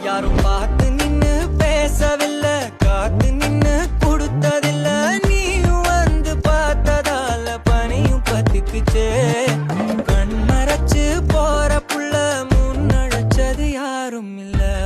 யாரும் பார்த்து நின்னு பேசவில்லை, காத்து நின்னு கொடுத்ததில்ல. நீயும் வந்து பார்த்ததால பனியும் பத்திக்குச்சே. கண் மறைச்சு போற புள்ள முன்னழைச்சது யாரும் இல்ல.